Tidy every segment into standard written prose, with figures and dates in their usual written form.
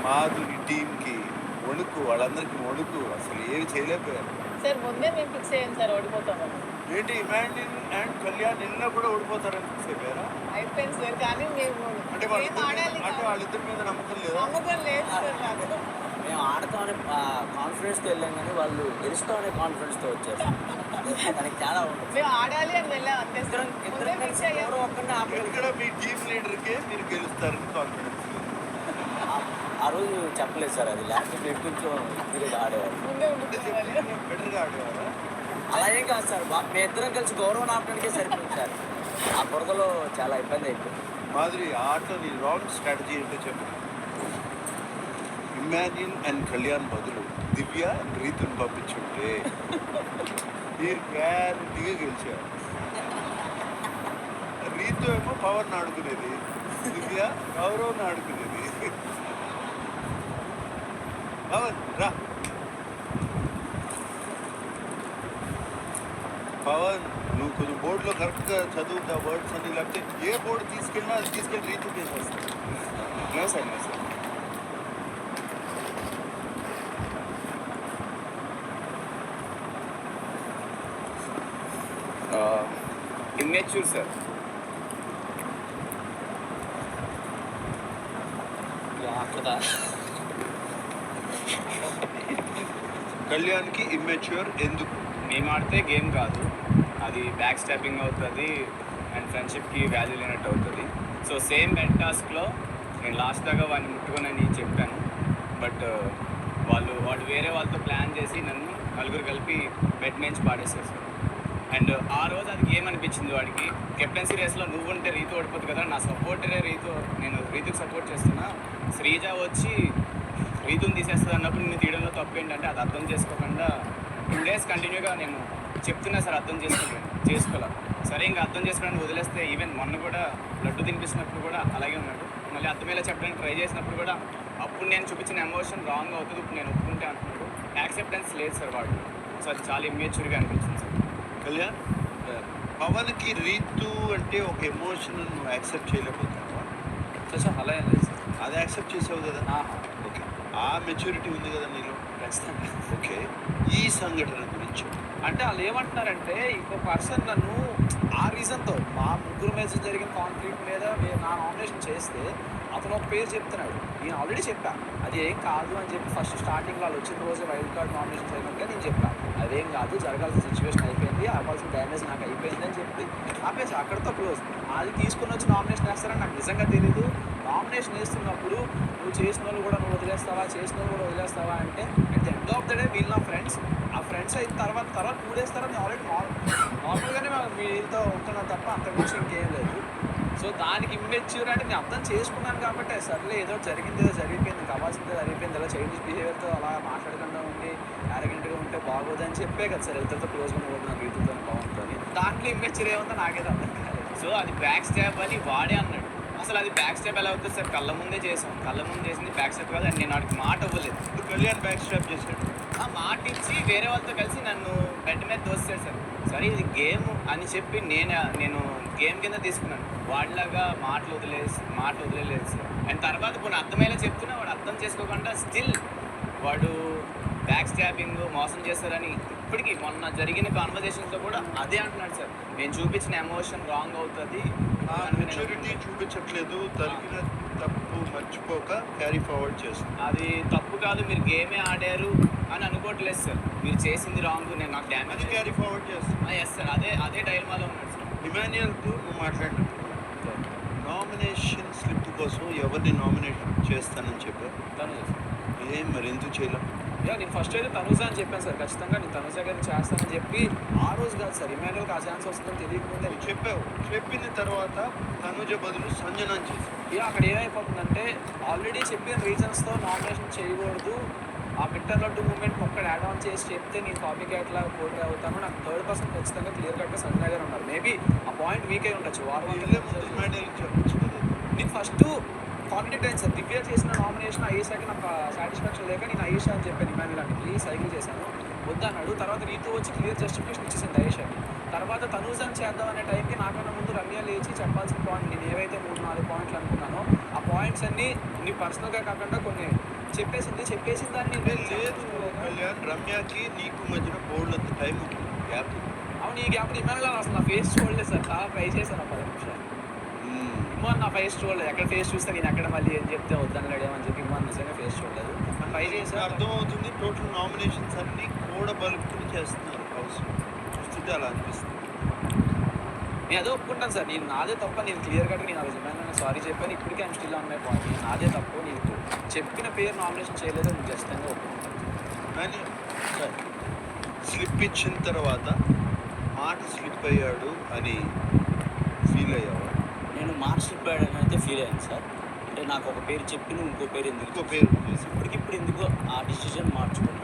మాధురి టీంకి వణుకు, వాళ్ళందరికీ వణుకు, అసలు ఏమి చేయలేకపోయారు. సార్ ముందే మేము ఫిక్స్ అయ్యాం సార్ ఓడిపోతామని. ఏంటి ఇమాన్యుల్ అండ్ కళ్యాణ్ నిన్న కూడా ఓడిపోతారని ఫిక్స్ అయిపోయారా? అయిపోయింది సార్, కానీ మేము అంటే వాళ్ళిద్దరి మీద నమ్మకం లేదా? నమ్మకం లేదు సార్ నాకు. మేము ఆడతామనే కాన్ఫిడెన్స్తో వెళ్ళాం, కానీ వాళ్ళు గెలుస్తామనే కాన్ఫిడెన్స్తో వచ్చారు. దానికి తేడా ఉంటుంది. మేము ఆడాలి అని వెళ్ళాం అంతే సార్. ముందే ఫిక్స్ అయ్యాం. ఎవరో ఒక్కరిని ఇక్కడ మీ టీం లీడర్కే మీరు గెలుస్తారని కాన్ఫిడెన్స్ ఆ రోజు చెప్పలేదు సార్, అది లాస్ట్ ప్లేట్ కొంచెం ఇదిగా ఆడేవారు. ముందే ఉండిపోవాలి. బెటర్గా ఆడేవారా? అలా ఏం కాదు సార్, మేము ఇద్దరం కలిసి గౌరవం ఆపడానికే సరిపోయింది సార్. ఆ బురదలో చాలా ఇబ్బంది అయిపోయింది. మాధురి, ఆ ఆటలో నీ రాంగ్ స్ట్రాటజీ ఏంటో చెప్పు. ఇమాన్యుల్ అండ్ కళ్యాణ్ బదులు దివ్య రీతుని పంపించుంటే మీరు గ్యారంటీగా గెలిచారు. రీతు ఏమో పవర్ని ఆడుకునేది, దివ్య గౌరవం ఆడుకునేది. పవన్ రా. పవన్, నువ్వు కొంచెం బోర్డులో కరెక్ట్గా చదువుతా వర్డ్స్ అని, లేకపోతే ఏ బోర్డు తీసుకెళ్ళినా అది తీసుకెళ్ళి రీతు చేసేస్తాను. No sir, no sir. Immature sir. అక్కడ కళ్యాణ్కి ఇమ్మెచ్యూర్ ఎందుకు? మేము ఆడితే గేమ్ కాదు, అది బ్యాక్ స్టాపింగ్ అవుతుంది అండ్ ఫ్రెండ్షిప్కి వాల్యూ లేనట్టు అవుతుంది. సో సేమ్ బెడ్ టాస్క్లో నేను లాస్ట్ దాకా వాడిని ముట్టుకోనని చెప్పాను, బట్ వాడు వేరే వాళ్ళతో ప్లాన్ చేసి నన్ను నలుగురు కలిపి బెడ్ నుంచి పాడేశారు సార్. అండ్ ఆ రోజు అది గేమ్ అనిపించింది వాడికి. కెప్టెన్సీ రేస్లో నువ్వు ఉంటే రీతు ఓడిపోతుంది కదా, నా సపోర్టరే రీతు, నేను రీతుకి సపోర్ట్ చేస్తున్నా, శ్రీజ వచ్చి రీతుని తీసేస్తుంది అన్నప్పుడు నేను తీయడంలో తప్పు ఏంటంటే అది అర్థం చేసుకోకుండా 2 days కంటిన్యూగా నేను చెప్తున్నా సార్, అర్థం చేసుకోలే. సరే ఇంకా అర్థం చేసుకోవడానికి వదిలేస్తే ఈవెన్ మొన్న కూడా లడ్డు తినిపిస్తున్నప్పుడు కూడా అలాగే ఉన్నాడు. మళ్ళీ అర్థమయ్యేలా చెప్పడానికి ట్రై చేసినప్పుడు కూడా అప్పుడు నేను చూపించిన ఎమోషన్ రాంగ్ అవుతుంది, ఇప్పుడు నేను ఒప్పుకుంటే అంటున్నాడు. యాక్సెప్టెన్స్ లేదు సార్ వాడు. సో అది చాలా ఇమ్మెచ్యూర్గా అనిపించింది సార్. కళ్యాణ్, పవన్కి రీతు అంటే ఒక ఎమోషన్ నువ్వు యాక్సెప్ట్ చేయలేకపోతున్నావా? సార్ అలా ఏం లేదు సార్. అది యాక్సెప్ట్ చేసావు కదా. ఓకే, ఆ మెచ్యూరిటీ ఉంది కదా నీలో. ఖచ్చితంగా. ఓకే, ఈ సంఘటన గురించి అంటే వాళ్ళు ఏమంటున్నారంటే, ఇంకో పర్సన్ నన్ను ఆ రీజన్తో మా ముగ్గురు మీద జరిగిన కాన్ఫ్లిక్ట్ మీద నా నామినేషన్ చేస్తే అతను ఒక పేరు చెప్తున్నాడు. నేను ఆల్రెడీ చెప్పాను అది ఏం కాదు అని చెప్పి. ఫస్ట్ స్టార్టింగ్ వాళ్ళు వచ్చిన రోజు వైల్డ్ కార్డ్ నామినేషన్ జరిగినట్టుగా నేను చెప్పాను, అదేం కాదు, జరగాల్సిన సిచ్యువేషన్ అయిపోయింది, అవ్వాల్సిన డ్యామేజ్ నాకు అయిపోయింది అని చెప్పి ఆపేసి అక్కడితో క్లోజ్. అది తీసుకుని వచ్చి నామినేషన్ వేస్తారని నాకు నిజంగా తెలీదు. నామినేషన్ వేస్తున్నప్పుడు నువ్వు చేసిన వాళ్ళు కూడా నువ్వు వదిలేస్తావా, చేసిన వాళ్ళు కూడా వదిలేస్తావా అంటే, at the end of the day వీళ్ళు నా ఫ్రెండ్స్. ఆ ఫ్రెండ్స్ అయిన తర్వాత 2 days తర్వాత నేను ఆల్రెడీ నార్మల్గానే వీళ్ళతో ఉంటున్నాను తప్ప అంతకుమించి ఇంకేం లేదు. సో దానికి ఇమ్మెచ్యూర్ అంటే నేను అర్థం చేసుకున్నాను కాబట్టి సర్లే ఏదో జరిగింది, ఏదో జరిగిపోయింది, కావాల్సిందే జరిగిపోయింది, ఇలా చైల్డిష్ బిహేవియర్తో అలా మాట్లాడకుండా ఉండి యారగెంట్గా ఉంటే బాగోదని చెప్పే కదా సార్ ఇద్దరితో క్లోజ్గా ఉండదు రీతుతో బాగుంటుంది. దాంట్లో ఇమ్మెచ్యూర్ ఏముందో నాకేదో అర్థం కాలేదు. సో అది బ్యాక్ స్టాప్ అని వాడే అన్నాడు. అసలు అది బ్యాక్ స్టాప్ ఎలా అవుతుంది సార్? కళ్ళ ముందే చేసింది బ్యాక్ స్టాప్ కాదు. అండ్ నేను వాడికి మాట ఇవ్వలేదు. ఇప్పుడు కళ్యాణ్ బ్యాక్ స్టాప్ చేశాడు. ఆ మాట ఇచ్చి వేరే వాళ్ళతో కలిసి నన్ను బెడ్ మీద దోస్తాడు సార్. సరే ఇది గేమ్ అని చెప్పి నేను గేమ్ కింద తీసుకున్నాను. వాడిలాగా మాటలు వదిలేదు సార్. అండ్ తర్వాత కొన్ని అర్థమయ్యేలా చెప్తున్నా వాడు అర్థం చేసుకోకుండా స్టిల్ వాడు బ్యాక్ స్టాపింగ్ మోసం చేస్తారని ఇప్పటికీ మొన్న జరిగిన కాన్వర్జేషన్స్లో కూడా అదే అంటున్నాడు సార్. నేను చూపించిన ఎమోషన్ రాంగ్ అవుతుంది, ఆ మెచ్యూరిటీ చూపించట్లేదు, జరిగిన తప్పు మర్చిపోక క్యారీ ఫార్వర్డ్ చేస్తుంది. అది తప్పు కాదు, మీరు గేమే ఆడారు అని అనుకోవట్లేదు సార్. మీరు చేసింది రాంగ్, నేను నాకు డ్యామేజ్ అది క్యారీ ఫార్వర్డ్ చేస్తుంది. ఎస్ సార్, అదే డైల్మాలో ఉన్నాడు సార్. ఇమాన్యుయల్తో నువ్వు మాట్లాడినప్పుడు నామినేషన్ స్లిప్ కోసం ఎవరిని నామినేట్ చేస్తానని చెప్పారు? తను ఏం మరి ఎందుకు చేయలేం? నేను ఫస్ట్ అయితే తనుజా అని చెప్పాను సార్. ఖచ్చితంగా నేను తనుజా గారిని చేస్తానని చెప్పి ఆ రోజు కాదు సార్, ఇమాన్యుయల్కి ఆ ఛాన్స్ వస్తుందని తెలియకముందే నువ్వు చెప్పావు. చెప్పిన తర్వాత తనుజ బదులు సంజనాన్ని చేశావు. అక్కడ ఏమైపోతుందంటే ఆల్రెడీ చెప్పిన రీజన్స్తో నామినేషన్ చేయకూడదు, ఆ బిట్టర్ లడ్డు మూమెంట్ ఒక్కడ యాడ్ ఆన్ చేసి చెప్తే నేను కాపీ క్యాట్ లాగా పోటీ అవుతాను. నాకు 3rd person ఖచ్చితంగా క్లియర్ కట్గా సంజయ్ గారు ఉన్నారు. మేబీ ఆ పాయింట్ వీక్ అయి ఉండొచ్చు. చెప్పచ్చు కదా. నేను ఫస్ట్ కాంటాక్ట్ అయింది సార్. దివ్య చేసిన నామినేషన్ అయ్యేసాక నాకు సాటిస్ఫాక్షన్ లేక నేను అయ్యేషా అని చెప్పాను ఇమాన్యుల్ అంటే సైకిల్ చేశాను వద్దన్నాడు. తర్వాత రీతు వచ్చి క్లియర్ జస్టిఫికేషన్ ఇచ్చేసింది అయ్యేషాకి. తర్వాత తనూజన్ చేద్దాం అనే టైంకి నాకన్నా ముందు రమ్య లేచి చెప్పాల్సిన పాయింట్ నేను ఏవైతే 3-4 పాయింట్లు అనుకున్నానో ఆ పాయింట్స్ అన్నీ నీ పర్సనల్గా కాకుండా కొన్ని చెప్పేసిన దాన్ని లేదు కళ్యాణ్, రమ్యకి నీకు మధ్యన బోర్డులంత టైం ఉంటుంది, గ్యాప్ ఉంది. అవును, ఈ గ్యాప్ ఇమాన్లో అసలు నా ఫేస్ చూడలేదు సార్, చాలా ట్రై చేశాను ఆ 10 నిమిషాలు. ఇమాన్ నా ఫేస్ చూడలేదు, ఎక్కడ ఫేస్ చూస్తే నేను ఎక్కడ మళ్ళీ ఏం చెప్తే వద్దని అడిగామని చెప్పి ఇమాన్ నిజంగా ఫేస్ చూడలేదు. ట్రై చేశాను. అర్థమవుతుంది, టోటల్ నామినేషన్స్ అన్నీ కూడా బలుపుకుని చేస్తున్నారు హౌస్. చూస్తుంటే అలా అనిపిస్తుంది. నేను అదే ఒప్పుకుంటాను సార్, నేను నాదే తప్ప, నేను క్లియర్ కట్గా నేను అభిమానంగా సారీ చెప్పాను. ఇప్పటికీ ఆయన స్టిల్ ఆన్ మై పాయింట్, నేను నాదే తప్పు, నేను చెప్పిన పేరు నామినేషన్ చేయలేదు, నేను ఖచ్చితంగా ఒప్పుకుంటాను. కానీ స్లిప్ ఇచ్చిన తర్వాత మాట స్లిప్ అయ్యాడు అని ఫీల్ అయ్యావా? నేను మార్క్స్ స్లిప్ అయ్యాడని అయితే ఫీల్ అయ్యాను సార్. అంటే నాకు ఒక పేరు చెప్పి ఇంకో పేరు ఎందుకు ఇంకో పేరు చేసి ఇప్పటికిప్పుడు ఎందుకో ఆ డిసిజన్ మార్చుకున్నాను.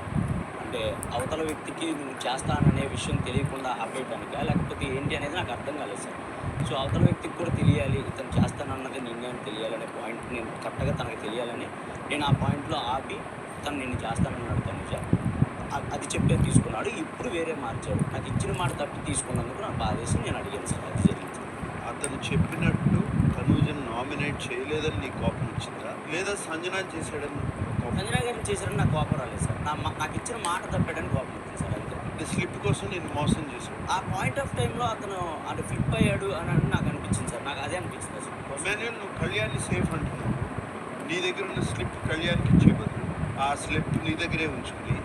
అంటే అవతల వ్యక్తికి నువ్వు చేస్తాననే విషయం తెలియకుండా ఆపేయటానికా లేకపోతే ఏంటి అనేది నాకు అర్థం కాలేదు సార్. సో అవతల వ్యక్తికి కూడా తెలియాలి, ఇతను చేస్తానన్నది నిర్ణయం తెలియాలనే పాయింట్ నేను కరెక్ట్గా తనకు తెలియాలని నేను ఆ పాయింట్లో ఆపి తను నేను చేస్తానన్నాడు తనుజ, అది చెప్పే తీసుకున్నాడు. ఇప్పుడు వేరే మార్చాడు. నాకు ఇచ్చిన మాట తప్పి తీసుకున్నందుకు నాకు బాధేసి నేను అడిగాను సార్, అది జరిగింది సార్. అతను చెప్పినట్టు తనూజను నామినేట్ చేయలేదని నీకు కోపం వచ్చిందా, లేదా సంజన చేశాడని కోపం? సంజన గారిని చేశారని నాకు కోపం రాలేదు సార్. నాకు ఇచ్చిన మాట తప్పాడని కోపం వచ్చింది సార్, అంతే. స్లిప్ కోసం నేను మోసం చేశాడు. ఆ పాయింట్ ఆఫ్ టైంలో అతను అంటే ఫ్లిప్ అయ్యాడు అని నాకు అనిపించింది సార్, నాకు అదే అనిపించింది అసలు. మాన్యువల్, నువ్వు కళ్యాణ్ని సేఫ్ అంటున్నావు. నీ దగ్గర ఉన్న స్లిప్ కళ్యాణ్కి ఇచ్చే బదులు ఆ స్లిప్ నీ దగ్గరే ఉంచుకుని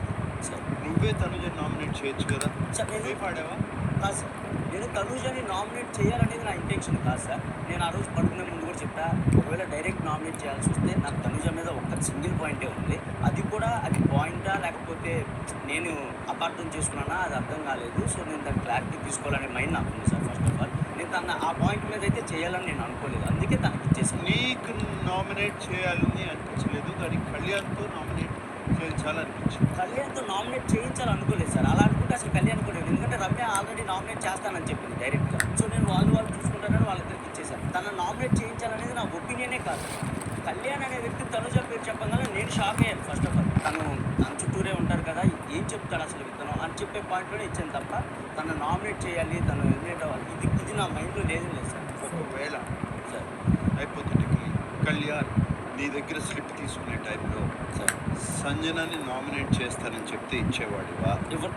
సార్ నువ్వే తనుజని నామినేట్ చేయొచ్చు కదా. సార్ నేను సేఫ్ ఆడావా? కాదు సార్, నేను తనుజని నామినేట్ చేయాలనేది నా ఇంటెన్షన్ కాదు సార్. నేను ఆ రోజు పడుకునే ముందు కూడా చెప్పా, ఒకవేళ డైరెక్ట్ నామినేట్ చేయాల్సి వస్తే నాకు తనుజ మీద ఒక్క సింగిల్ పాయింటే ఉంది. అది కూడా అది పాయింటా లేకపోతే నేను అపార్థం చేసుకున్నానా అది అర్థం కాలేదు. సో నేను దాని క్లారిటీ తీసుకోవాలనే మైండ్ నాకు ఉంది సార్. ఫస్ట్ ఆఫ్ ఆల్ నేను తన ఆ పాయింట్ మీద అయితే చేయాలని నేను అనుకోలేదు, అందుకే తనకి ఇచ్చేసాను. నీకు నామినేట్ చేయాలని అనిపించలేదు, కానీ కళ్యాణ్తో నామినేట్ చేయించాలనిపించింది. కళ్యాణ్తో నామినేట్ చేయించాలనుకోలేదు సార్. అలా అనుకుంటే అసలు కళ్యాణ్ కూడా ఎందుకంటే రమ్య ఆల్రెడీ నామినేట్ చేస్తానని చెప్పింది డైరెక్ట్గా. సో నేను వాళ్ళు చూసుకుంటానని వాళ్ళిద్దరికి ఇచ్చేసాను. తన నామినేట్ చేయించాలనేది నా ఒపీనియనే కాదు. కళ్యాణ్ అనే వ్యక్తి తనుజ పేరు చెప్పగానే నేను షాక్ అయ్యాను. ఫస్ట్ ఆఫ్ ఆల్ తన చుట్టూరే ఉంటారు కదా, ఏం చెప్తాడు అసలు ఇతను అని చెప్పే పాయింట్లోనే ఇచ్చాను తప్ప తను నామినేట్ చేయాలి, తను ఎలిమినేట్ అవ్వాలి ఇది నా మైండ్లో లేదు సార్. ఒకవేళ సార్ హైపోథెటికల్లీ కళ్యాణ్ నీ దగ్గర స్లిప్ తీసుకునే టైంలో సార్ సంజనాని నామినేట్ చేస్తానని చెప్తే ఇచ్చేవాడివా? ఇవ్వ